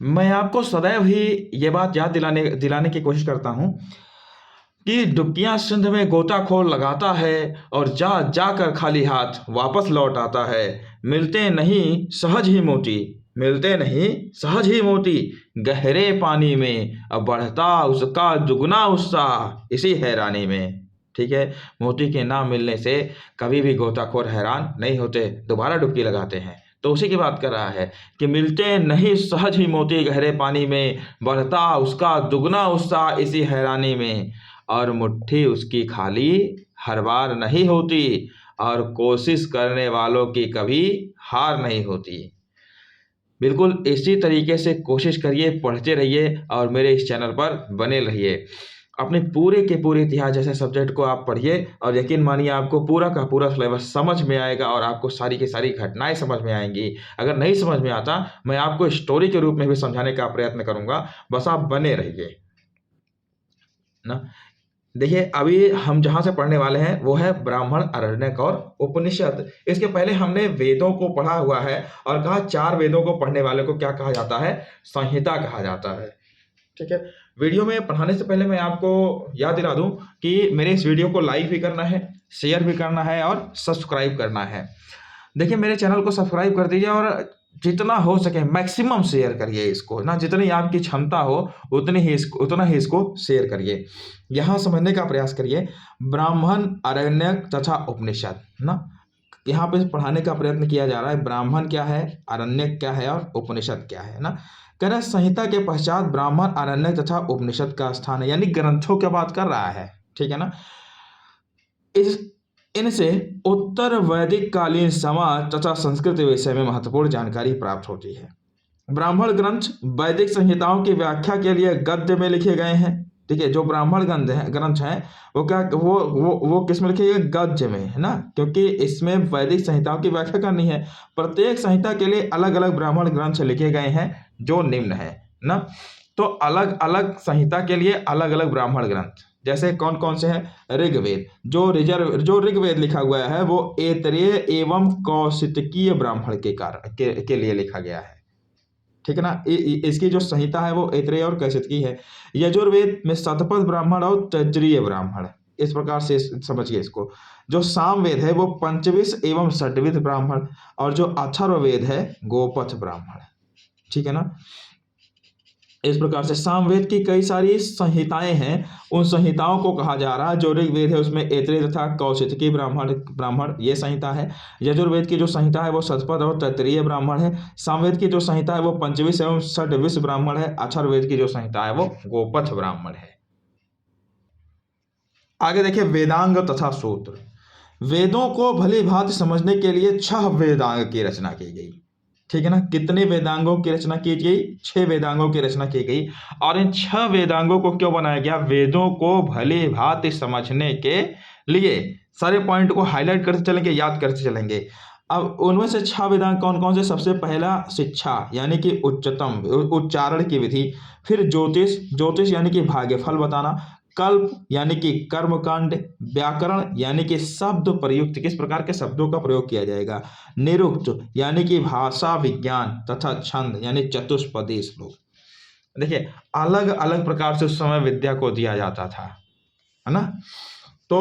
मैं आपको सदैव ही ये बात याद दिलाने दिलाने की कोशिश करता हूँ कि डुबकियां सिंध में गोताखोर लगाता है और जा जाकर खाली हाथ वापस लौट आता है। मिलते नहीं सहज ही मोती, मिलते नहीं सहज ही मोती, गहरे पानी में अब बढ़ता उसका दुगना उत्साह इसी हैरानी में। ठीक है, मोती के ना मिलने से कभी भी गोताखोर हैरान नहीं होते, दोबारा डुबकी लगाते हैं। तो उसी की बात कर रहा है कि मिलते नहीं सहज ही मोती गहरे पानी में, बढ़ता उसका दुगना उत्साह इसी हैरानी में, और मुट्ठी उसकी खाली हर बार नहीं होती, और कोशिश करने वालों की कभी हार नहीं होती। बिल्कुल इसी तरीके से कोशिश करिए, पढ़ते रहिए और मेरे इस चैनल पर बने रहिए। अपने पूरे के पूरे इतिहास जैसे सब्जेक्ट को आप पढ़िए और यकीन मानिए आपको पूरा का पूरा सिलेबस समझ में आएगा और आपको सारी की सारी घटनाएं समझ में आएंगी। अगर नहीं समझ में आता, मैं आपको स्टोरी के रूप में भी समझाने का प्रयत्न करूंगा, बस आप बने रहिए ना। देखिए, अभी हम जहां से पढ़ने वाले हैं वो है ब्राह्मण, आरण्यक और उपनिषद। इसके पहले हमने वेदों को पढ़ा हुआ है और कहा 4 वेदों को पढ़ने वाले को क्या कहा जाता है? संहिता कहा जाता है। ठीक है, वीडियो में पढ़ाने से पहले मैं आपको याद दिला दूं कि मेरे इस वीडियो को लाइक भी करना है, शेयर भी करना है और सब्सक्राइब करना है। देखिए, मेरे चैनल को सब्सक्राइब कर दीजिए और जितना हो सके मैक्सिमम शेयर करिए इसको ना, जितनी आपकी क्षमता हो उतना ही इसको शेयर करिए। यहाँ समझने का प्रयास करिए ब्राह्मण, आरण्यक तथा उपनिषद ना। यहाँ पे पढ़ाने का प्रयत्न किया जा रहा है ब्राह्मण क्या है, आरण्यक क्या है और उपनिषद क्या है ना। कह रहा है संहिता के पश्चात ब्राह्मण, आरण्यक तथा उपनिषद का स्थान है, यानी ग्रंथों की बात कर रहा है। ठीक है ना। इस इनसे उत्तर वैदिक कालीन समाज तथा संस्कृति विषय में महत्वपूर्ण जानकारी प्राप्त होती है। ब्राह्मण ग्रंथ वैदिक संहिताओं की व्याख्या के लिए गद्य में लिखे गए हैं। ठीक है, जो ब्राह्मण ग्रंथ हैं वो क्या वो किस में लिखे गए? गद्य में, है ना, क्योंकि इसमें वैदिक संहिताओं की व्याख्या करनी है। प्रत्येक संहिता के लिए अलग अलग ब्राह्मण ग्रंथ लिखे गए हैं जो निम्न है ना। तो अलग अलग संहिता के लिए अलग अलग ब्राह्मण ग्रंथ जैसे कौन कौन से हैं? ऋग्वेद, जो ऋग्वेद लिखा हुआ है वो ऐतरेय एवं कौशितकीय ब्राह्मण के लिए लिखा गया है। ठीक है ना। इसकी जो संहिता है वो ऐतरेय और कौशितकी है। यजुर्वेद में शतपथ ब्राह्मण और तैत्तिरीय ब्राह्मण, इस प्रकार से समझिए इसको। जो सामवेद है वो पंचविश एवं षड्विध ब्राह्मण, और जो अथर्ववेद है गोपथ ब्राह्मण। ठीक है ना। इस प्रकार से सामवेद की कई सारी संहिताएं हैं, उन संहिताओं को कहा जा रहा है। जो ऋग्वेद है उसमें ऐतरेय तथा कौशितकी ब्राह्मण ये संहिता है। यजुर्वेद की जो संहिता है वो शतपथ और तैत्तिरीय ब्राह्मण है। सामवेद की जो संहिता है वो पंचविश एवं षड्विश ब्राह्मण है। अथर्ववेद की जो संहिता है वो गोपथ ब्राह्मण है। आगे देखिए वेदांग तथा सूत्र। वेदों को भली भांति समझने के लिए 6 वेदांग की रचना की गई। ठीक है ना। कितने वेदांगों की रचना की गई? 6 वेदांगों की रचना की गई। और इन 6 वेदांगों को क्यों बनाया गया? वेदों को भली भांति समझने के लिए। सारे पॉइंट को हाईलाइट करते चलेंगे, याद करते चलेंगे। अब उनमें से 6 वेदांग कौन कौन से? सबसे पहला शिक्षा यानी कि उच्चतम उच्चारण की विधि, फिर ज्योतिष यानी कि भाग्यफल बताना, कल्प यानी कि कर्मकांड, व्याकरण यानी कि शब्द प्रयुक्त, किस प्रकार के शब्दों का प्रयोग किया जाएगा, निरुक्त यानी कि भाषा विज्ञान, तथा छंद यानी चतुष्पदी श्लोक। देखिए, अलग अलग प्रकार से उस समय विद्या को दिया जाता था, है ना। तो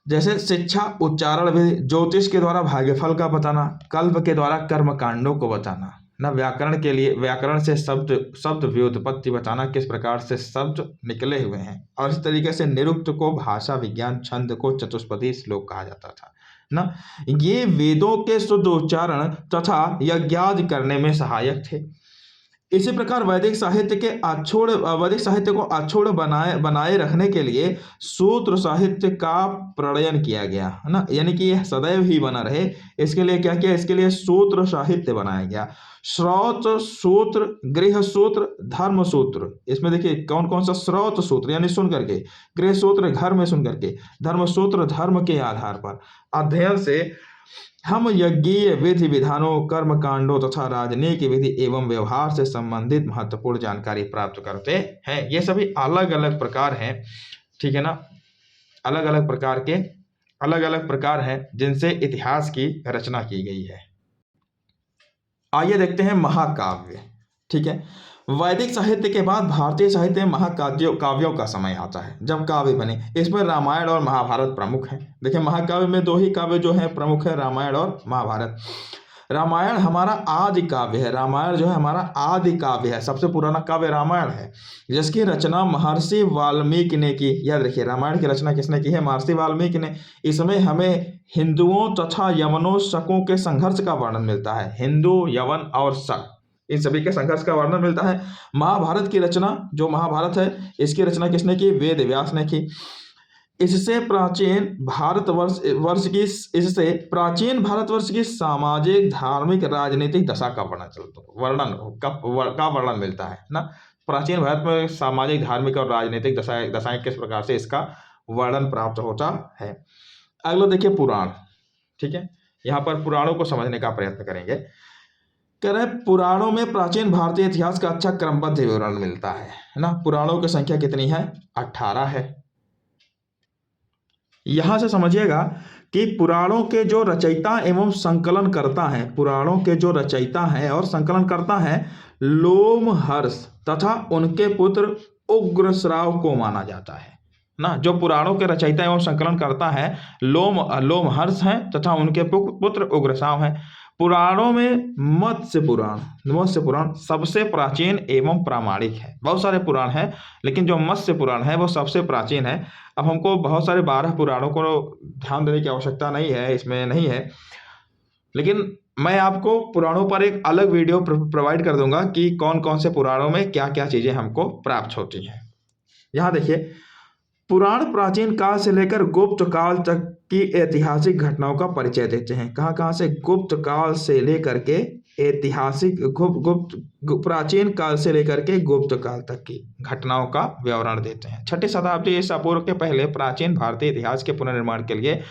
जैसे शिक्षा उच्चारण विधि, ज्योतिष के द्वारा भाग्यफल का बताना, कल्प के द्वारा कर्म कांडों को बताना ना, व्याकरण के लिए व्याकरण से शब्द व्युत्पत्ति बताना, किस प्रकार से शब्द निकले हुए हैं, और इस तरीके से निरुक्त को भाषा विज्ञान, छंद को चतुष्पदी श्लोक कहा जाता था ना। ये वेदों के शुद्ध उच्चारण तथा यज्ञादि करने में सहायक थे। इसी प्रकार वैदिक साहित्य को अक्षुण्ण बनाए रखने के लिए सूत्र साहित्य का प्रणयन किया गया, है ना, यानी कि यह सदैव ही बना रहे, इसके लिए क्या किया? इसके लिए सूत्र साहित्य बनाया गया। श्रौत सूत्र, गृह सूत्र, धर्म सूत्र। इसमें देखिए कौन कौन सा? श्रौत सूत्र यानी सुन करके, गृह सूत्र घर में सुन करके, धर्म सूत्र धर्म के आधार पर। अध्ययन से हम यज्ञीय विधि विधानों, कर्म कांडों तथा राजनीति विधि एवं व्यवहार से संबंधित महत्वपूर्ण जानकारी प्राप्त करते हैं। ये सभी अलग अलग प्रकार हैं। ठीक है ना। अलग अलग प्रकार हैं जिनसे इतिहास की रचना की गई है। आइए देखते हैं महाकाव्य। ठीक है। वैदिक साहित्य के बाद भारतीय साहित्य में महाकाव्यों काव्यों का समय आता है, जब काव्य बने। इसमें रामायण और महाभारत प्रमुख हैं। देखिए, महाकाव्य में दो ही काव्य जो है प्रमुख है, रामायण और महाभारत। रामायण हमारा आदि काव्य है। रामायण जो है हमारा आदि काव्य है, सबसे पुराना काव्य रामायण है, जिसकी रचना महर्षि वाल्मीकि ने की। याद रखिए, रामायण की रचना किसने की है? महर्षि वाल्मीकि ने। इसमें हमें हिंदुओं तथा यवनों शकों के संघर्ष का वर्णन मिलता है। हिंदू, यवन और शक, इन सभी के संघर्ष का वर्णन मिलता है। महाभारत की रचना, जो महाभारत है, इसकी रचना किसने की? वेद व्यास ने की। इससे प्राचीन भारतवर्ष की सामाजिक, धार्मिक, राजनीतिक दशा का वर्णन मिलता है ना। प्राचीन भारत में सामाजिक, धार्मिक और राजनीतिक दशाएं किस प्रकार से, इसका वर्णन प्राप्त होता है। अगला देखिए, पुराण। ठीक है, यहाँ पर पुराणों को समझने का प्रयत्न करेंगे। कह रहे पुराणों में प्राचीन भारतीय इतिहास का अच्छा क्रमबद्ध विवरण मिलता है ना। पुराणों की संख्या कितनी है? 18 है। यहां से समझिएगा कि पुराणों के जो रचयिता एवं संकलन करता है, पुराणों के जो रचयिता है और संकलन करता है, लोमहर्ष तथा उनके पुत्र उग्रश्राव को माना जाता है ना। जो पुराणों के रचयिता एवं संकलन करता है, लोमहर्ष हैं तथा उनके पुत्र उग्रश्राव हैं। पुराणों में मत्स्य पुराण सबसे प्राचीन एवं प्रामाणिक है। बहुत सारे पुराण हैं, लेकिन जो मत्स्य पुराण है वो सबसे प्राचीन है। अब हमको बहुत सारे 12 पुराणों को ध्यान देने की आवश्यकता नहीं है, इसमें नहीं है, लेकिन मैं आपको पुराणों पर एक अलग वीडियो प्रोवाइड कर दूंगा कि कौन कौन से पुराणों में क्या क्या चीजें हमको प्राप्त होती हैं। यहाँ देखिए, पुराण प्राचीन काल से लेकर गुप्त काल तक की ऐतिहासिक घटनाओं का परिचय देते हैं। कहाँ से? गुप्त काल से लेकर के ऐतिहासिक, प्राचीन काल से लेकर के गुप्त काल तक की घटनाओं का विवरण देते हैं। 6ठी शताब्दी ईसा पूर्व के पहले प्राचीन भारतीय इतिहास के पुनर्निर्माण के लिए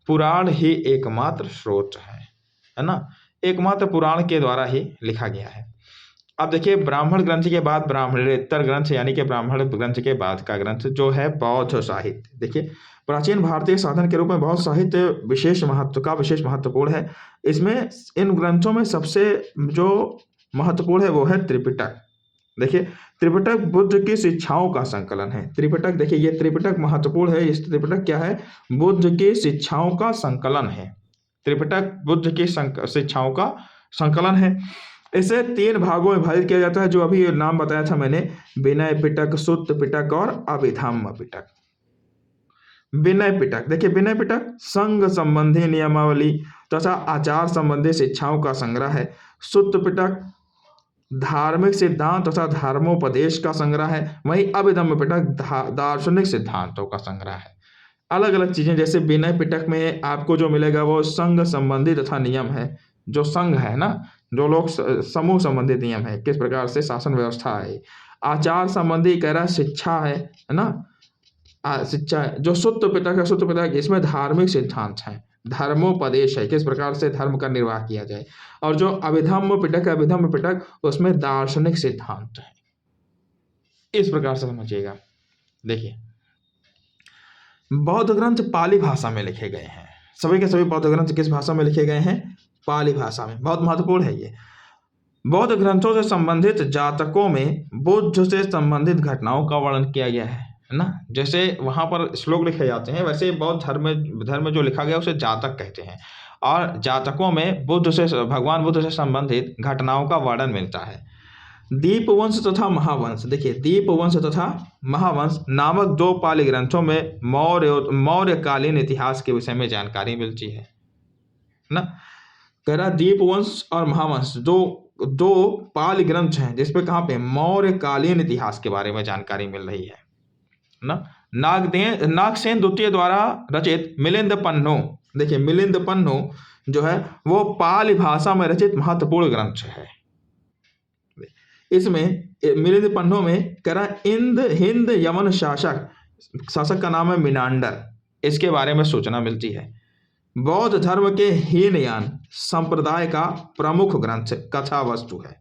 पुराण ही एकमात्र स्रोत है ना। एकमात्र पुराण के द्वारा ही लिखा गया है। अब देखिए, ब्राह्मण ग्रंथ के बाद ब्राह्मणेतर ग्रंथ, यानी कि ब्राह्मण ग्रंथ के बाद का ग्रंथ जो है बौद्ध साहित्य। देखिए, प्राचीन भारतीय साधन के रूप में बौद्ध साहित्य विशेष महत्वपूर्ण है। इसमें इन ग्रंथों में सबसे जो महत्वपूर्ण है वो है त्रिपिटक। देखिए, त्रिपिटक बुद्ध की शिक्षाओं का संकलन है। त्रिपिटक, देखिए ये त्रिपिटक महत्वपूर्ण है। इस त्रिपिटक क्या है? बुद्ध की शिक्षाओं का संकलन है। त्रिपिटक बुद्ध की शिक्षाओं का संकलन है। इसे 3 भागों में विभाजित किया जाता है, जो अभी नाम बताया था मैंने, विनय पिटक, सुत्त पिटक और अभिधम्म पिटक। विनय पिटक, देखिए विनय पिटक संघ संबंधी नियमावली तथा आचार संबंधी शिक्षाओं का संग्रह है। सुत्त पिटक धार्मिक सिद्धांत तथा धर्मोपदेश का संग्रह है। वहीं अभिधम्म पिटक दार्शनिक सिद्धांतों का संग्रह है। अलग अलग चीजें, जैसे विनय पिटक में आपको जो मिलेगा वो संघ संबंधी तथा नियम है। जो संघ है ना, जो लोग समूह संबंधित नियम है, किस प्रकार से शासन व्यवस्था है। आचार संबंधी कह रहा शिक्षा है ना, शिक्षा है। जो सुत्त पिटक इसमें धार्मिक सिद्धांत है, धर्मोपदेश है, किस प्रकार से धर्म का निर्वाह किया जाए। और जो अभिधम्म पिटक उसमें दार्शनिक सिद्धांत है। इस प्रकार से समझिएगा। देखिए, बौद्ध ग्रंथ पाली भाषा में लिखे गए हैं। सभी के सभी बौद्ध ग्रंथ किस भाषा में लिखे गए हैं? पाली भाषा में। बहुत महत्वपूर्ण है ये। बौद्ध ग्रंथों से संबंधित जातकों में बुद्ध से संबंधित घटनाओं का वर्णन किया गया है ना। जैसे वहां पर श्लोक लिखे जाते हैं, वैसे बौद्ध धर्म में जो लिखा गया उसे जातक कहते हैं। और जातकों में भगवान बुद्ध से संबंधित घटनाओं का वर्णन मिलता है। दीपवंश तथा महावंश, देखिए दीपवंश तथा महावंश नामक 2 पाली ग्रंथों में मौर्यकालीन इतिहास के विषय में जानकारी मिलती है ना। कह रहा दीपवंश और महावंश दो पाली ग्रंथ हैं, जिसपे कहाँ पे मौर्यकालीन इतिहास के बारे में जानकारी मिल रही है ना। नागसेन द्वितीय द्वारा रचित मिलिंद पन्नो, देखिए मिलिंद पन्नो जो है वो पाली भाषा में रचित महत्वपूर्ण ग्रंथ है। इसमें मिलिंद पन्नो में कह रहा हिंद यमन शासक का नाम है मिनांडर, इसके बारे में सूचना मिलती है। बौद्ध धर्म के हीनयान संप्रदाय का प्रमुख ग्रंथ कथा वस्तु है।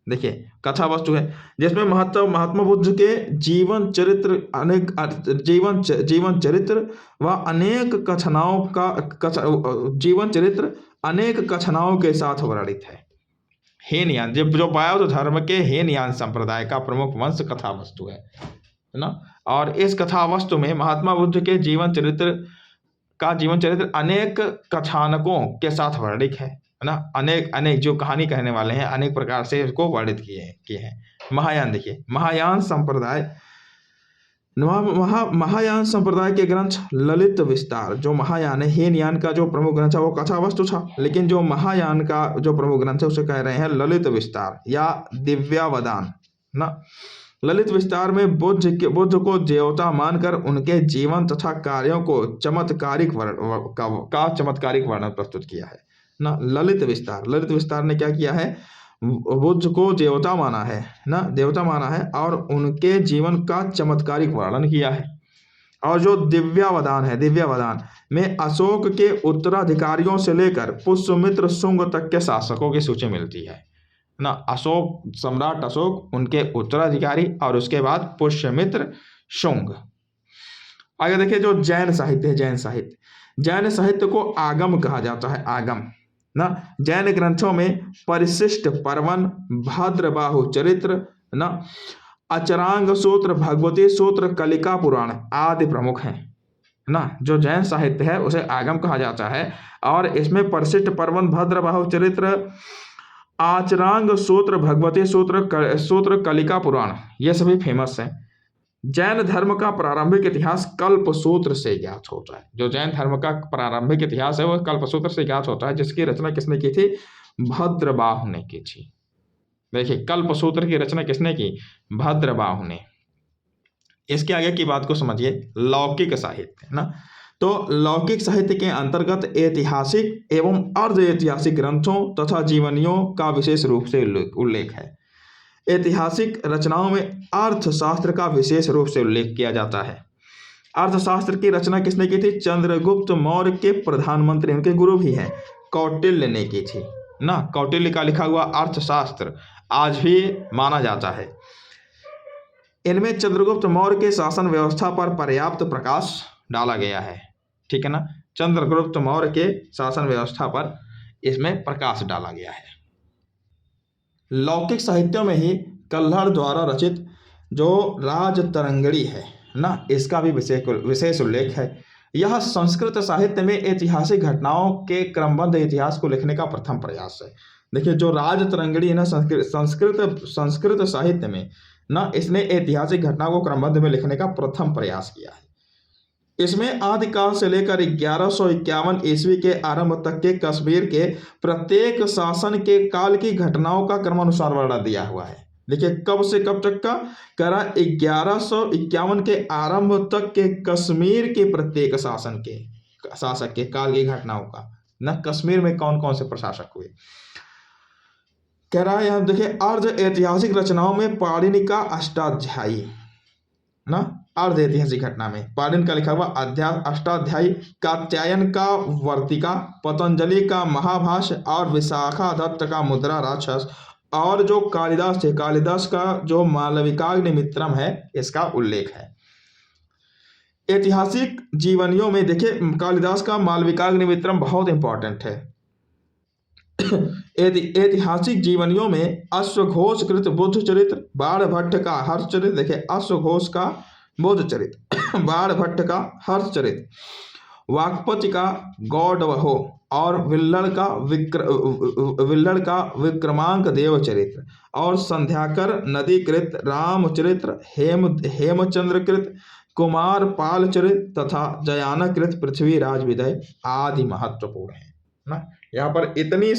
देखिए कथा वस्तु है, जिसमें महात्मा बुद्ध के जीवन चरित्र व अनेक कथनाओं के साथ वर्णित है। हीनयान, जब जो बौद्ध धर्म के हीनयान संप्रदाय का प्रमुख वंश कथा वस्तु है ना। और इस कथा वस्तु में महात्मा बुद्ध के जीवन चरित्र अनेक कथानकों के साथ वर्णित है ना। अनेक अनेक जो कहानी कहने वाले हैं अनेक प्रकार से इसको वर्णित किए हैं। महायान देखिए, महायान संप्रदाय के ग्रंथ ललित विस्तार, जो महायान है, हीनयान का जो प्रमुख ग्रंथ है वो कथा वस्तु था, लेकिन जो महायान का जो प्रमुख ग्रंथ है उसे कह रहे हैं ललित विस्तार या दिव्यावदान ना। ललित विस्तार में बुद्ध को देवता मानकर उनके जीवन तथा कार्यों को चमत्कारिक वर्णन प्रस्तुत किया है ना। ललित विस्तार ने क्या किया है, बुद्ध को देवता माना है ना, देवता माना है और उनके जीवन का चमत्कारिक वर्णन किया है। और जो दिव्यावदान में अशोक के उत्तराधिकारियों से लेकर पुष्यमित्र शुंग तक के शासकों की सूची मिलती है ना। सम्राट अशोक, उनके उत्तराधिकारी और उसके बाद पुष्यमित्र शुंग। आगे देखिए जो जैन साहित्य को आगम कहा जाता है, आगम ना। जैन ग्रंथों में परिशिष्ट पर्वन, भद्रबाहु चरित्र ना, अचरांग सूत्र, भगवती सूत्र, कलिका पुराण आदि प्रमुख हैं ना। जो जैन साहित्य है उसे आगम कहा जाता है और इसमें परिशिष्ट पर्वन, भद्रबाहु चरित्र, आचरांग सूत्र, भगवती सूत्र, कलिका पुराण ये सभी फेमस हैं। जैन धर्म का प्रारंभिक इतिहास कल्पसूत्र से ज्ञात होता है। जो जैन धर्म का प्रारंभिक इतिहास है वह कल्पसूत्र से ज्ञात होता है, जिसकी रचना किसने की थी, भद्रबाहु ने की थी। देखिए कल्पसूत्र की रचना किसने की, भद्रबाहु ने। इसके आगे की बात को समझिए, लौकिक साहित्य ना। तो लौकिक साहित्य के अंतर्गत ऐतिहासिक एवं अर्ध ऐतिहासिक ग्रंथों तथा जीवनियों का विशेष रूप से उल्लेख है। ऐतिहासिक रचनाओं में अर्थशास्त्र का विशेष रूप से उल्लेख किया जाता है। अर्थशास्त्र की रचना किसने की थी, चंद्रगुप्त मौर्य के प्रधानमंत्री, उनके गुरु भी हैं, कौटिल्य ने की थी ना। कौटिल्य का लिखा हुआ अर्थशास्त्र आज भी माना जाता है। इनमें चंद्रगुप्त मौर्य के शासन व्यवस्था पर पर्याप्त प्रकाश डाला गया है, ठीक है ना। चंद्रगुप्त मौर्य के शासन व्यवस्था पर इसमें प्रकाश डाला गया है। लौकिक साहित्यों में ही कल्हड़ द्वारा रचित जो राजतरंगिणी है ना, इसका भी विशेष उल्लेख है। यह संस्कृत साहित्य में ऐतिहासिक घटनाओं के क्रमबद्ध इतिहास को लिखने का प्रथम प्रयास है। देखिए जो राजतरंगिणी है ना, संस्कृत साहित्य में ना, इसने ऐतिहासिक घटनाओं को क्रमबद्ध में लिखने का प्रथम प्रयास किया है। इसमें आदिकाल से लेकर 1151 ईस्वी के आरंभ तक के कश्मीर के प्रत्येक शासन के काल की घटनाओं का क्रमानुसार वर्णन दिया हुआ है। देखिए कब से कब तक का करा, 1151 के आरंभ तक के कश्मीर के प्रत्येक शासक के काल की घटनाओं का ना। कश्मीर में कौन कौन से प्रशासक हुए कह रहा है यहाँ देखिए। अर्ध ऐतिहासिक रचनाओं में पाणिनि का अष्टाध्यायी ना, अर्ध ऐतिहासिक घटना में पाणिनि का लिखा हुआ अष्टाध्यायी, कात्यायन का वर्तिका, पतंजलि का महाभाष्य और विशाखा दत्त का मुद्रा राक्षस, और जो कालिदास थे, कालिदास का जो मालविकाग्निमित्रम है इसका उल्लेख है। ऐतिहासिक जीवनियों में देखिए कालिदास का मालविकाग्निमित्रम बहुत इंपॉर्टेंट है। ऐतिहासिक जीवनियों में अश्वघोषकृत बुद्ध चरित्र, बाणभट्ट का हर्षचरित्र, देखिए अश्वघोष का बुद्ध चरित्र, बाणभट्ट का हर्षचरित्र, वाकपति का गौडवहो और विल्लड़ का विक्रमांक देव चरित्र, और संध्याकर नदीकृत रामचरित्र, हेमचंद्रकृत कुमार पाल चरित्र तथा जयानकृत पृथ्वीराज विदय आदि महत्वपूर्ण है ना। यहाँ पर इतने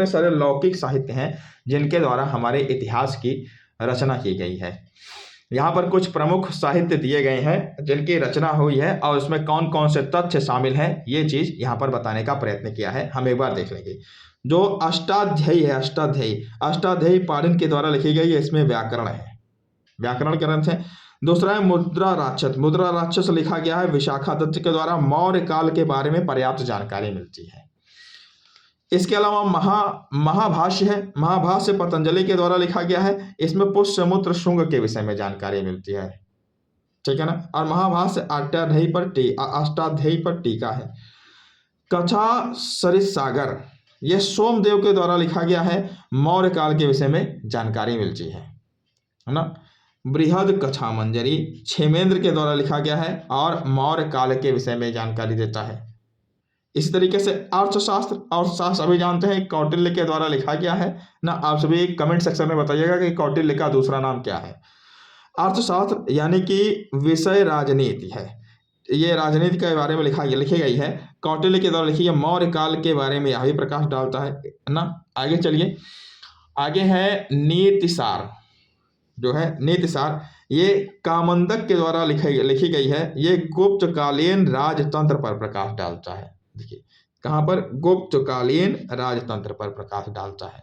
सारे लौकिक साहित्य हैं जिनके द्वारा हमारे इतिहास की रचना की गई है। यहाँ पर कुछ प्रमुख साहित्य दिए गए हैं जिनकी रचना हुई है और उसमें कौन कौन से तथ्य शामिल हैं, ये चीज यहाँ पर बताने का प्रयत्न किया है। हम एक बार देख लेंगे। जो अष्टाध्यायी है, अष्टाध्यायी पाणिनि के द्वारा लिखी गई है, इसमें व्याकरण है, व्याकरण ग्रंथ है। दूसरा है मुद्रा राक्षस लिखा गया है विशाखा दत्त के द्वारा, मौर्य काल के बारे में पर्याप्त जानकारी मिलती है। इसके अलावा महाभाष्य है, महाभाष्य पतंजलि के द्वारा लिखा गया है, इसमें पुष्यमित्र शुंग के विषय में जानकारी मिलती है, ठीक है ना। और महाभाष्य अष्टाध्यायी पर टीका है। कथा सरित सागर यह सोमदेव के द्वारा लिखा गया है। मौर्य काल के विषय में जानकारी मिलती है ना। बृहद कथा मंजरी क्षेमेंद्र के द्वारा लिखा गया है और मौर्य काल के विषय में जानकारी देता है। इसी तरीके से अर्थशास्त्र, अर्थशास्त्र अभी जानते हैं कौटिल्य के द्वारा लिखा गया है ना। आप सभी कमेंट सेक्शन में बताइएगा कि कौटिल्य का दूसरा नाम क्या है। अर्थशास्त्र यानी कि विषय राजनीति है, ये राजनीति के बारे में लिखी गई है, कौटिल्य के द्वारा लिखी है। मौर्य काल के बारे में यह भी प्रकाश डालता है ना। आगे चलिए, आगे है नीतिसार, जो है नीतिसार, ये कामंदक के द्वारा लिखी गई है। ये गुप्तकालीन राजतंत्र पर प्रकाश डालता है। देखिए कहाँ पर, गुप्तकालीन राजतंत्र पर प्रकाश डालता है।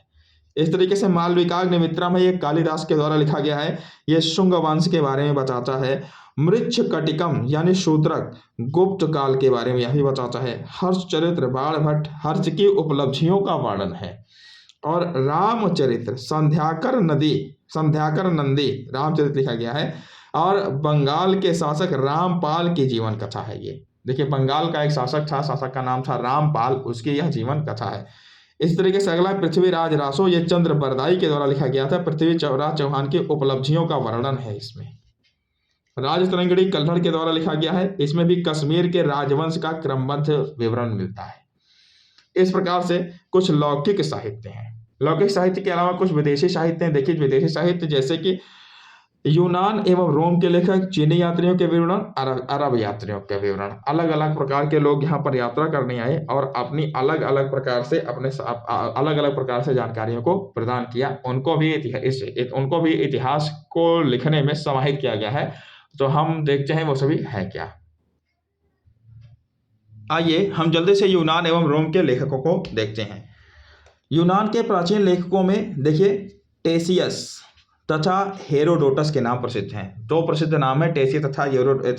इस तरीके से मालविकाग्निमित्रम है, ये कालिदास के द्वारा लिखा गया है। ये शुंग वंश के बारे में बताता है। मृच्छकटिकम यानी शूद्रक गुप्त काल के बारे में यह भी बताता है। हर्षचरित्र बाणभट्ट हर्ष की उपलब्धियों का वर्णन है। और रामचरित्र संध्याकर नंदी रामचरित्र लिखा गया है। और बंगाल के शासक रामपाल की जीवन कथा है ये। देखिए बंगाल का एक शासक था, शासक का नाम था रामपाल, उसकी यह जीवन कथा है। इस तरीके से अगला पृथ्वीराज रासो, ये चंद्र बरदाई के द्वारा लिखा गया था। पृथ्वीराज चौहान की उपलब्धियों का वर्णन है इसमें। राजतरंगिणी कल्हड़ के द्वारा लिखा गया है। इसमें भी कश्मीर के राजवंश का क्रमबद्ध विवरण मिलता है। इस प्रकार से कुछ लौकिक साहित्य हैं। लौकिक साहित्य के अलावा कुछ विदेशी साहित्य हैं। देखिए विदेशी साहित्य जैसे कि यूनान एवं रोम के लेखक, चीनी यात्रियों के विवरण, अरब यात्रियों के विवरण। अलग अलग प्रकार के लोग यहाँ पर यात्रा करने आए और अपनी अलग अलग प्रकार से जानकारियों को प्रदान किया। उनको भी इतिहास को लिखने में समाहित किया गया है। तो हम देखते हैं वो सभी है क्या। आइए हम जल्दी से यूनान एवं रोम के लेखकों को देखते हैं। यूनान के प्राचीन लेखकों में देखिए टेसियस तथा हेरोडोटस के नाम प्रसिद्ध हैं। दो प्रसिद्ध नाम है, टेसियस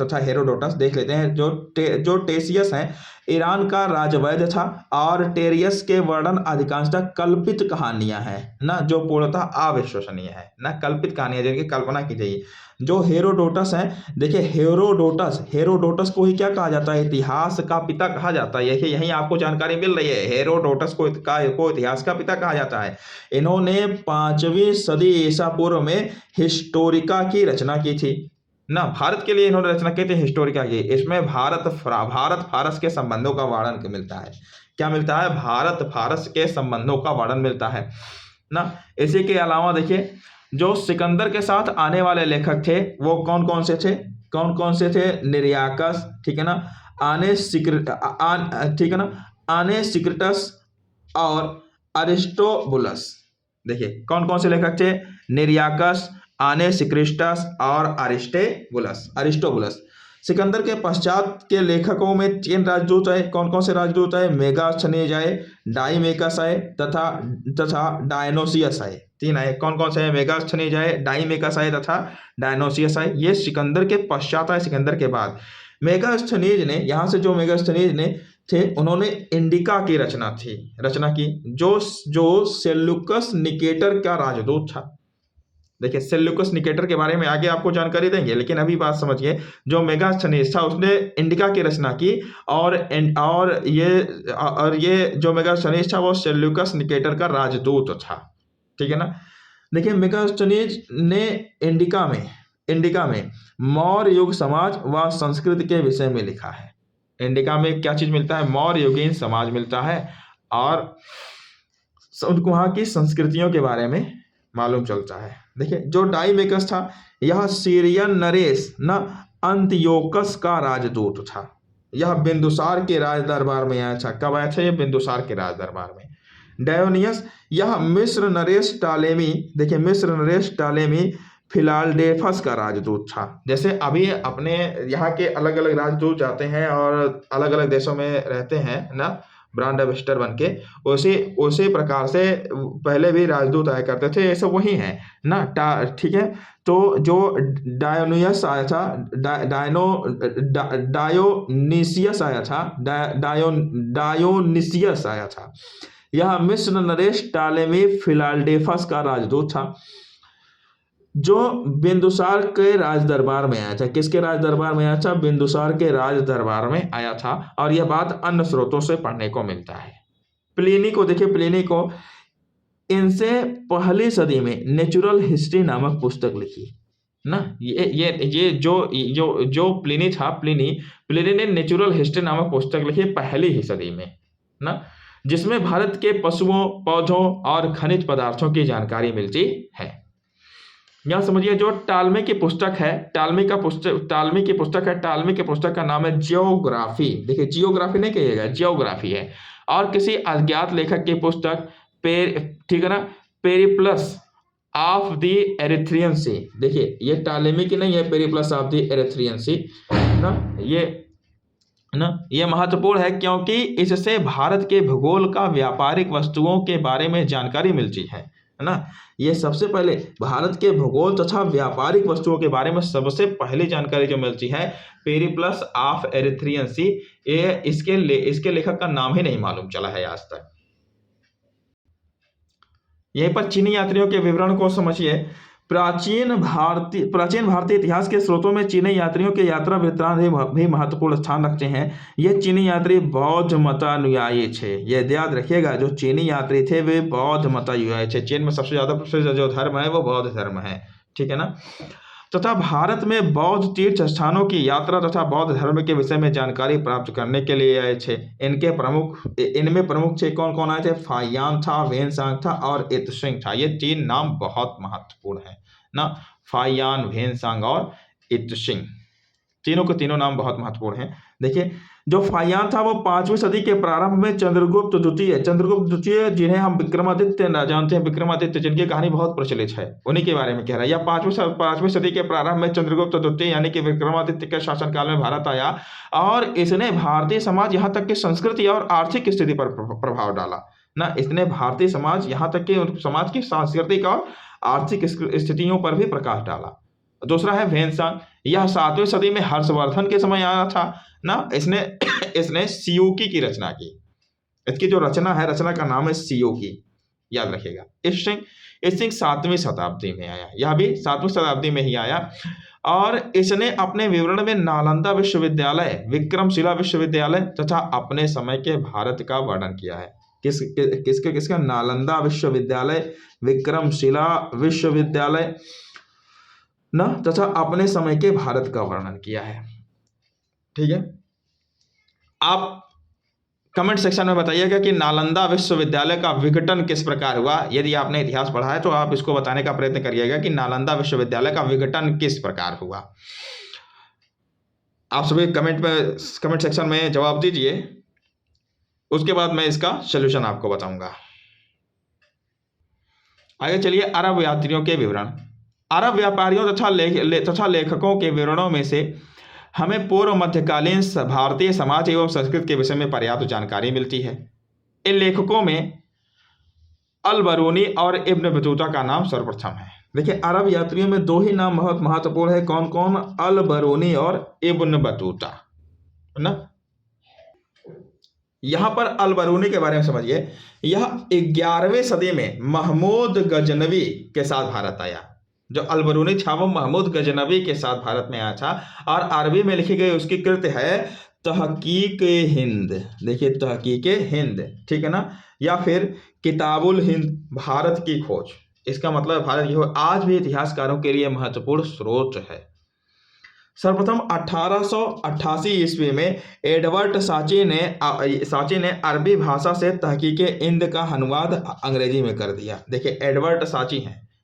तथा हेरोडोटस। देख लेते हैं। जो टेसियस है ईरान का राजवैद्य था और टेरियस के वर्णन अधिकांशतः कल्पित कहानियां हैं ना, जो पूर्णतः अविश्वसनीय है ना, कल्पित कहानियां जिनकी कल्पना की गई। जो हेरोडोटस है, देखिए हेरोडोटस को ही क्या कहा जाता है, इतिहास का पिता कहा जाता है। यही आपको जानकारी मिल रही है, हेरोडोटस को इतिहास का पिता कहा जाता है। इन्होंने 5वीं सदी ईसा पूर्व में हिस्टोरिका की रचना की थी ना। भारत के लिए इन्होंने रचना की थी हिस्टोरिका की। इसमें भारत फारस के संबंधों का वर्णन मिलता है। क्या मिलता है, भारत फारस के संबंधों का वर्णन मिलता है ना। इसी के अलावा देखिए जो सिकंदर के साथ आने वाले लेखक थे वो कौन कौन से थे, निर्याकस, ठीक है ना, आने सिक्रिटस और अरिस्टोबुलस। देखिए कौन कौन से लेखक थे, निर्याकस, आने सिक्रिस्टस और अरिस्टोबुलस। सिकंदर के पश्चात के लेखकों में 3 राजदूत है। कौन कौन से राजदूत है, मेगास्थनीज है, डाइमेकस है तथा डायनोसियस है। 3 है। कौन कौन से है, मेगास्थनीज है, डाइमेकस है तथा डायनोसियस है। ये सिकंदर के पश्चात है, सिकंदर के बाद। मेगास्थनीज ने, यहाँ से जो मेगास्थनीज ने थे उन्होंने इंडिका की रचना की जो सेल्यूकस निकेटर का राजदूत था। देखिए सेल्यूकस निकेटर के बारे में आगे आपको जानकारी देंगे, लेकिन अभी बात समझिए। जो मेगास्थनीज था उसने इंडिका की रचना की और ये जो मेगास्थनीज था वो सेल्यूकस निकेटर का राजदूत था, ठीक है ना। देखिए मेगास्थनीज ने इंडिका में मौर्य युग समाज व संस्कृति के विषय में लिखा है। इंडिका में क्या चीज मिलता है, मौर्य युगीन समाज मिलता है और उनको वहाँ की संस्कृतियों के बारे में मालूम चलता है। देखिए जो डाइमेकस था यह सीरियन नरेश न अंतियोकस का राजदूत था। यह बिंदुसार के राज दरबार में आया था। कब आया था, यह बिंदुसार के राज दरबार में। डायोनियस यह मिस्र नरेश टालेमी, देखिए मिस्र नरेश टालेमी फिलाडेल्फस का राजदूत था। जैसे अभी अपने यहाँ के अलग अलग राजदूत जाते हैं और अलग अलग देशों में रहते हैं ना, ब्रांड एम्बेसडर बन के, उसी प्रकार से पहले भी राजदूत आया करते थे। ये सब वही है ना, ठीक है। तो जो डायोनियस आया था, डायोनिसियस आया था। यह मिस्र नरेश टालेमी फिलाडेल्फस का राजदूत था जो बिंदुसार के राज दरबार में आया था। किसके राज दरबार में आया था, बिंदुसार के राज दरबार में आया था। और यह बात अन्य स्रोतों से पढ़ने को मिलता है। प्लिनी को देखिए, प्लिनी को इनसे पहली सदी में नेचुरल हिस्ट्री नामक पुस्तक लिखी ना। ये जो प्लिनी था, प्लिनी ने नेचुरल हिस्ट्री नामक पुस्तक लिखी पहली ही सदी में ना, जिसमें भारत के पशुओं, पौधों और खनिज पदार्थों की जानकारी मिलती है। यहाँ समझिए, जो टालमी की पुस्तक है, टालमी की पुस्तक का नाम है जियोग्राफी। देखिए, जियोग्राफी नहीं कहिएगा, जियोग्राफी है। और किसी अज्ञात लेखक की पुस्तक ठीक है ना, पेरिप्लस ऑफ द एरिथ्रियन सी। देखिए, ये टालेमी की नहीं है, पेरिप्लस ऑफ द एरिथ्रियन सी ना, ये महत्वपूर्ण है क्योंकि इससे भारत के भूगोल का व्यापारिक वस्तुओं के बारे में जानकारी मिलती है ना। ये सबसे पहले भारत के भूगोल तथा व्यापारिक वस्तुओं के बारे में सबसे पहली जानकारी जो मिलती है, पेरिप्लस ऑफ एरिथ्रियन सी। ये इसके लेखक का नाम ही नहीं मालूम चला है आज तक। यहीं पर चीनी यात्रियों के विवरण को समझिए। प्राचीन भारतीय इतिहास के स्रोतों में चीनी यात्रियों के यात्रा वृत्तांत भी महत्वपूर्ण स्थान रखते हैं। ये चीनी यात्री बौद्ध मतानुयायी थे। ये याद रखिएगा, जो चीनी यात्री थे वे बौद्ध मतानुयायी थे। चीन में सबसे ज्यादा प्रसिद्ध जो धर्म है वो बौद्ध धर्म है, ठीक है ना। तथा भारत में बौद्ध तीर्थ स्थानों की यात्रा तथा बौद्ध धर्म के विषय में जानकारी प्राप्त करने के लिए आए थे। इनमें प्रमुख थे, कौन कौन आए थे? फाहियान था, वेनसांग था और इत्सिंग था। ये 3 नाम बहुत महत्वपूर्ण है ना, फाहियान, वेनसांग और इत्सिंग। तीनों के तीनों नाम बहुत महत्वपूर्ण हैं। देखिए, जो फाहियान था वो 5वीं सदी के प्रारंभ में चंद्रगुप्त द्वितीय, जिन्हें हम विक्रमादित्य जानते हैं, विक्रमादित्य जिनकी कहानी बहुत प्रचलित है, उन्हीं के बारे में कह रहा है। या 5वीं सदी के प्रारंभ में चंद्रगुप्त द्वितीय यानी कि विक्रमादित्य के शासनकाल में भारत आया और इसने भारतीय समाज यहाँ तक कि संस्कृति और आर्थिक स्थिति पर प्रभाव डाला ना। इसने भारतीय समाज यहाँ तक कि समाज की सांस्कृतिक और आर्थिक स्थितियों पर भी प्रकाश डाला। दूसरा है वेनसांग, यह 7वीं सदी में हर्षवर्धन के समय आया था ना। इसने सियोकी की रचना की। इसकी जो रचना है, रचना का नाम है सियोकी, याद रखिएगा। इत्सिंग 7वीं शताब्दी में आया, यह भी 7वीं शताब्दी में ही आया। और इसने अपने विवरण में नालंदा विश्वविद्यालय, विक्रमशिला विश्वविद्यालय तथा अपने समय के भारत का वर्णन किया है। किसका? नालंदा विश्वविद्यालय, विक्रमशिला विश्वविद्यालय ना, तथा अपने समय के भारत का वर्णन किया है। ठीक है, आप कमेंट सेक्शन में बताइएगा कि नालंदा विश्वविद्यालय का विघटन किस प्रकार हुआ। यदि आपने इतिहास पढ़ा है तो आप इसको बताने का प्रयत्न करिएगा कि नालंदा विश्वविद्यालय का विघटन किस प्रकार हुआ। आप सभी कमेंट सेक्शन में जवाब दीजिए, उसके बाद मैं इसका सलूशन आपको बताऊंगा। आगे चलिए, अरब यात्रियों के विवरण। अरब व्यापारियों तथा लेखकों के विवरणों में से हमें पूर्व मध्यकालीन भारतीय समाज एवं संस्कृति के विषय में पर्याप्त जानकारी मिलती है। इन लेखकों में अल बरूनी और इब्न बतूता का नाम सर्वप्रथम है। देखिए, अरब यात्रियों में 2 ही नाम बहुत महत्वपूर्ण है। कौन कौन? अल बरूनी और इब्न बतूता ना। यहां पर अल बरूनी के बारे में समझिए। यह 11वीं सदी में महमूद गजनवी के साथ भारत आया। जो अल बरूनी था वो महमूद गजनवी के साथ भारत में आया था और अरबी में लिखी गई उसकी कृत है तहकीक हिंद। देखिए, तहकीक हिंद, ठीक है ना, या फिर किताबुल हिंद, भारत की खोज। इसका मतलब भारत की खोज आज भी इतिहासकारों के लिए महत्वपूर्ण स्रोत है। सर्वप्रथम 1888 ईस्वी में एडवर्ड साची ने अरबी भाषा से तहकीक हिंद का अनुवाद अंग्रेजी में कर दिया। देखिए,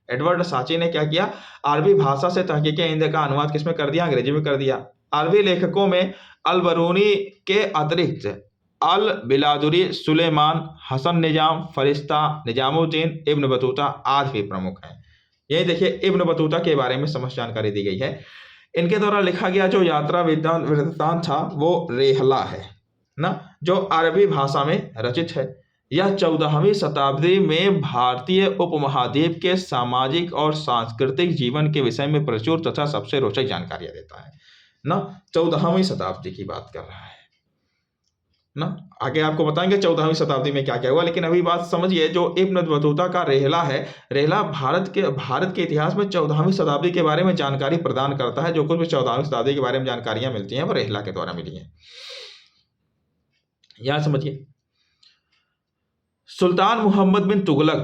एडवर्ड साची ने क्या किया? अरबी भाषा से तहकीक हिंद का अनुवाद किसमें कर दिया? अंग्रेजी में कर दिया। अरबी लेखकों में अल बरूनी के अतिरिक्त अल बिलादुरी, सुलेमान, हसन निजाम, फरिश्ता, निजामुद्दीन, इब्न बतूता आदि भी प्रमुख हैं। यही देखिए, इब्न बतूता के बारे में समस्त जानकारी दी गई है। इनके द्वारा लिखा गया जो यात्रा वृत्तांत था वो रेहला है ना, जो अरबी भाषा में रचित है। यह 14वीं शताब्दी में भारतीय उपमहाद्वीप के सामाजिक और सांस्कृतिक जीवन के विषय में प्रचुर तथा सबसे रोचक जानकारियां देता है ना। 14वीं शताब्दी की बात कर रहा है ना। आगे आपको बताएंगे 14वीं शताब्दी में क्या क्या हुआ, लेकिन अभी बात समझिए। जो इब्न बतूता का रेहला है, रेहला भारत के इतिहास में 14वीं शताब्दी के बारे में जानकारी प्रदान करता है। जो कुछ भी 14वीं शताब्दी के बारे में जानकारियां मिलती हैं वो रेहला के द्वारा मिली हैं। यहां समझिए, सुल्तान मोहम्मद बिन तुगलक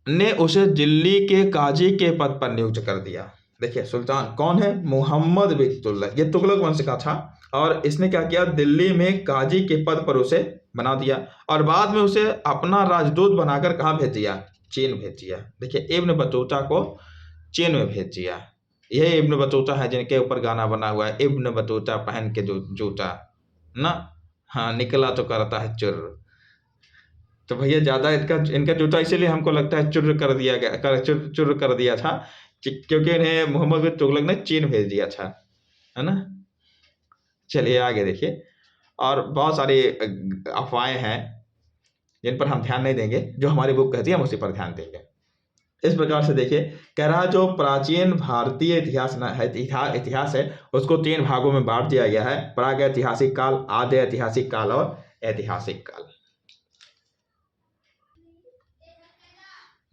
ने उसे दिल्ली के काजी के पद पर नियुक्त कर दिया। देखिए सुल्तान कौन है, मोहम्मद बिन तुगलक, ये तुगलक वंश का था और इसने क्या किया, दिल्ली में काजी के पद पर उसे बना दिया और बाद में उसे अपना राजदूत बनाकर कहाँ भेज दिया, चीन भेज दिया। देखिए इब्न बतूता को चीन में भेज दिया। यही इब्न बतूता है जिनके ऊपर गाना बना हुआ है, इब्न बतूता पहन के जो जूता ना, हाँ निकला तो करता है चुर। तो भैया ज़्यादा इनका जूता इसीलिए हमको लगता है चुर कर दिया गया, चुर कर दिया था क्योंकि इन्हें मोहम्मद बिन तुगलक ने चीन भेज दिया था, है ना। चलिए आगे देखिए, और बहुत सारी अफवाहें हैं जिन पर हम ध्यान नहीं देंगे, जो हमारी बुक कहती है हम उसी पर ध्यान देंगे। इस प्रकार से देखिए, कह रहा जो प्राचीन भारतीय इतिहास है उसको 3 भागों में बांट दिया गया है, प्राग ऐतिहासिक काल, आद्य ऐतिहासिक काल और ऐतिहासिक काल।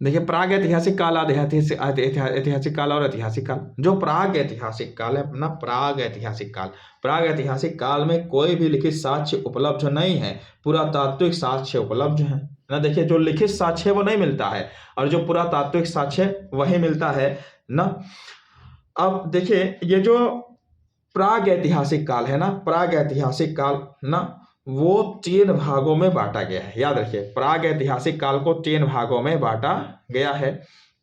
देखिए प्राग ऐतिहासिक काल, ऐतिहासिक काल और ऐतिहासिक काल। जो प्राग ऐतिहासिक काल है अपना, प्राग ऐतिहासिक काल में कोई भी लिखित साक्ष्य उपलब्ध नहीं है, पुरातात्विक साक्ष्य उपलब्ध है ना। देखिए जो लिखित साक्ष्य है वो नहीं मिलता है और जो पुरातात्विक साक्ष्य वही मिलता है ना। अब देखिए ये जो प्राग ऐतिहासिक काल है ना, प्राग ऐतिहासिक काल ना, वो 3 भागों में बांटा गया है। याद रखिए प्राग ऐतिहासिक काल को 3 भागों में बांटा गया है।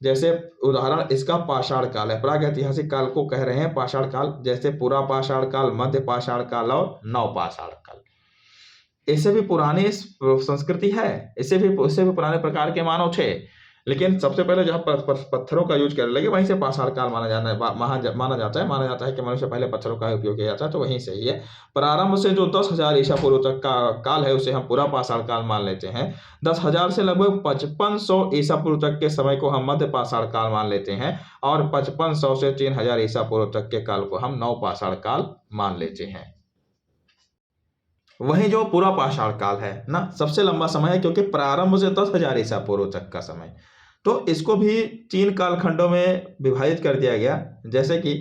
जैसे उदाहरण इसका पाषाण काल है, प्राग ऐतिहासिक काल को कह रहे हैं पाषाण काल, जैसे पुरा पाषाण काल, मध्य पाषाण काल और नव पाषाण काल। इससे भी पुरानी संस्कृति है, इससे भी पुराने प्रकार के मानव थे, लेकिन सबसे पहले जहाँ पत्थरों का यूज करने लगे वहीं से पाषाण काल माना जाता है कि मनुष्य पहले पत्थरों का उपयोग किया जाता है, तो वहीं से ही है। प्रारंभ से जो 10,000 ईसा पूर्व तक का काल है उसे हम पूरा पाषाण काल मान लेते हैं। 10,000 से लगभग 5500 ईसा पूर्व तक के समय को हम मध्य पाषाण काल मान लेते हैं और 5500 से 3000 ईसा पूर्व तक के काल को हम नव पाषाण काल मान लेते हैं। वहीं जो पूरा पाषाण काल है ना, सबसे लंबा समय है क्योंकि प्रारंभ से 10,000 ईसा पूर्व तक का समय, तो इसको भी 3 कालखंडों में विभाजित कर दिया गया। जैसे कि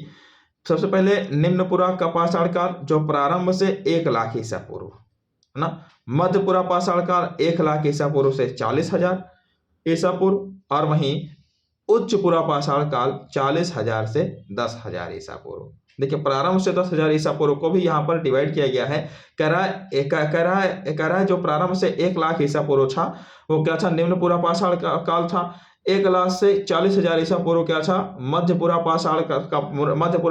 सबसे पहले निम्नपुरा का पाषाण काल जो प्रारंभ से 1,00,000 ईसा पूर्व है ना, मध्यपुरा पाषाण काल 1,00,000 ईसा पूर्व से 40,000 ईसा पूर्व और वहीं उच्चपुरा पाषाण काल 40,000 से 10,000 ईसा पूर्व। देखिए प्रारंभ से 10,000 ईसा पूर्व को भी यहाँ पर डिवाइड किया गया है। कह रहा है जो प्रारंभ से 1,00,000 ईसा पूर्व था वो क्या था, निम्नपुरा पाषाण काल था। 1,00,000 से 40,000 ईसा पूर्व क्या था, मध्यपुरा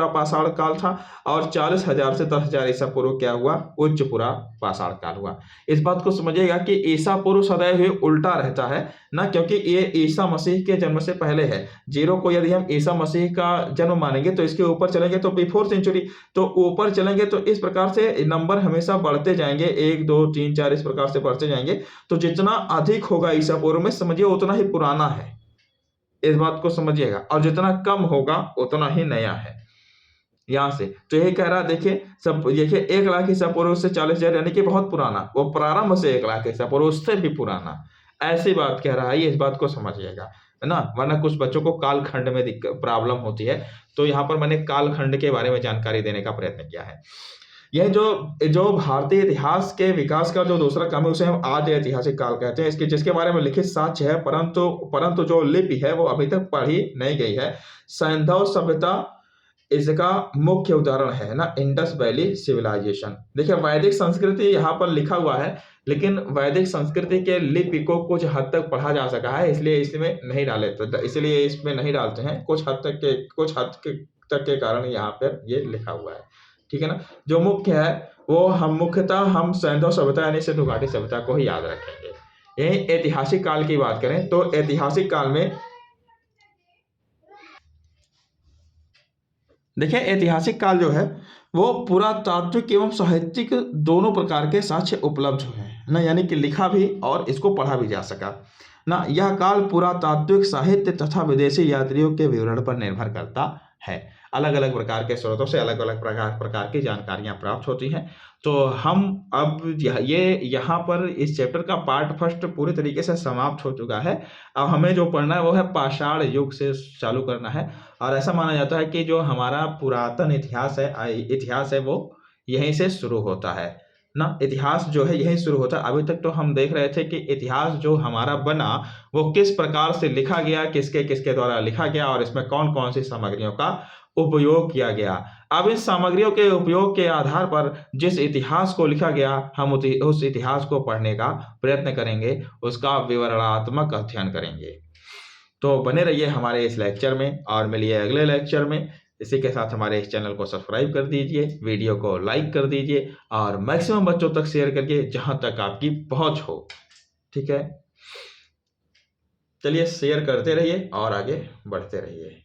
पाषाण काल था और 40,000 से 10,000 ईसा पूर्व क्या हुआ, उच्चपुरा पाषाण काल हुआ। इस बात को समझिएगा कि ईसा पूर्व सदैव ही उल्टा रहता है ना, क्योंकि ये ईसा मसीह के जन्म से पहले है। 0 को यदि हम ईसा मसीह का जन्म मानेंगे तो इसके ऊपर चलेंगे तो बिफोर सेंचुरी, तो ऊपर चलेंगे तो इस प्रकार से नंबर हमेशा बढ़ते जाएंगे, 1 2 3 4 इस प्रकार से बढ़ते जाएंगे। तो जितना अधिक होगा ईसा पूर्व में समझिए उतना ही पुराना है, इस बात को समझिएगा, और जितना कम होगा उतना ही नया है। यहां से तो यही कह रहा है, देखिए सब देखिए 1,00,000 ईसा पूर्व से 40,000 यानी कि बहुत पुराना, वो प्रारंभ से 1,00,000 ईसा पूर्व उससे भी पुराना, ऐसी बात कह रहा है। ये इस बात को समझिएगा, है ना, वरना कुछ बच्चों को कालखंड में प्रॉब्लम होती है, तो यहाँ पर मैंने कालखंड के बारे में जानकारी देने का प्रयत्न किया है। यह जो भारतीय इतिहास के विकास का जो दूसरा क्रम है उसे हम आद्य ऐतिहासिक काल कहते हैं, जिसके बारे में लिखित साक्ष्य है, परंतु जो लिपि है वो अभी तक पढ़ी नहीं गई है। सैंधव सभ्यता इसका मुख्य उदाहरण है ना, इंडस वैली सिविलाइजेशन। देखिए वैदिक संस्कृति यहाँ पर लिखा हुआ है, लेकिन वैदिक संस्कृति के लिपि को कुछ हद तक पढ़ा जा सका है, इसलिए इसमें नहीं डाले, तो इसलिए इसमें नहीं डालते हैं, कुछ हद तक के कारण यहाँ पर ये लिखा हुआ है, ठीक है ना। जो मुख्य है वो मुख्यतः हम सैंधव सभ्यता यानी सिंधु घाटी सभ्यता को ही याद रखेंगे। यही ऐतिहासिक काल की बात करें तो ऐतिहासिक काल में देखिए ऐतिहासिक काल जो है वो पुरातात्विक एवं साहित्यिक दोनों प्रकार के साक्ष्य उपलब्ध हुए हैं ना, यानी कि लिखा भी और इसको पढ़ा भी जा सका ना। यह काल पुरातात्विक साहित्य तथा विदेशी यात्रियों के विवरण पर निर्भर करता है। अलग अलग प्रकार के स्रोतों से अलग अलग प्रकार की जानकारियां प्राप्त होती हैं। तो हम अब यहाँ पर इस चैप्टर का पार्ट फर्स्ट पूरी तरीके से समाप्त हो चुका है। अब हमें जो पढ़ना है वो है पाषाण युग से चालू करना है, और ऐसा माना जाता है कि जो हमारा पुरातन इतिहास है वो यहीं से शुरू होता है ना। इतिहास जो है यहीं शुरू होता है। अभी तक तो हम देख रहे थे कि इतिहास जो हमारा बना वो किस प्रकार से लिखा गया, किसके किसके द्वारा लिखा गया और इसमें कौन कौन सी सामग्रियों का उपयोग किया गया। अब इन सामग्रियों के उपयोग के आधार पर जिस इतिहास को लिखा गया, हम उस इतिहास को पढ़ने का प्रयत्न करेंगे, उसका विवरणात्मक अध्ययन करेंगे। तो बने रहिए हमारे इस लेक्चर में और मिलिए अगले लेक्चर में। इसी के साथ हमारे इस चैनल को सब्सक्राइब कर दीजिए, वीडियो को लाइक कर दीजिए और मैक्सिमम बच्चों तक शेयर करके जहां तक आपकी पहुंच हो। ठीक है, चलिए शेयर करते रहिए और आगे बढ़ते रहिए।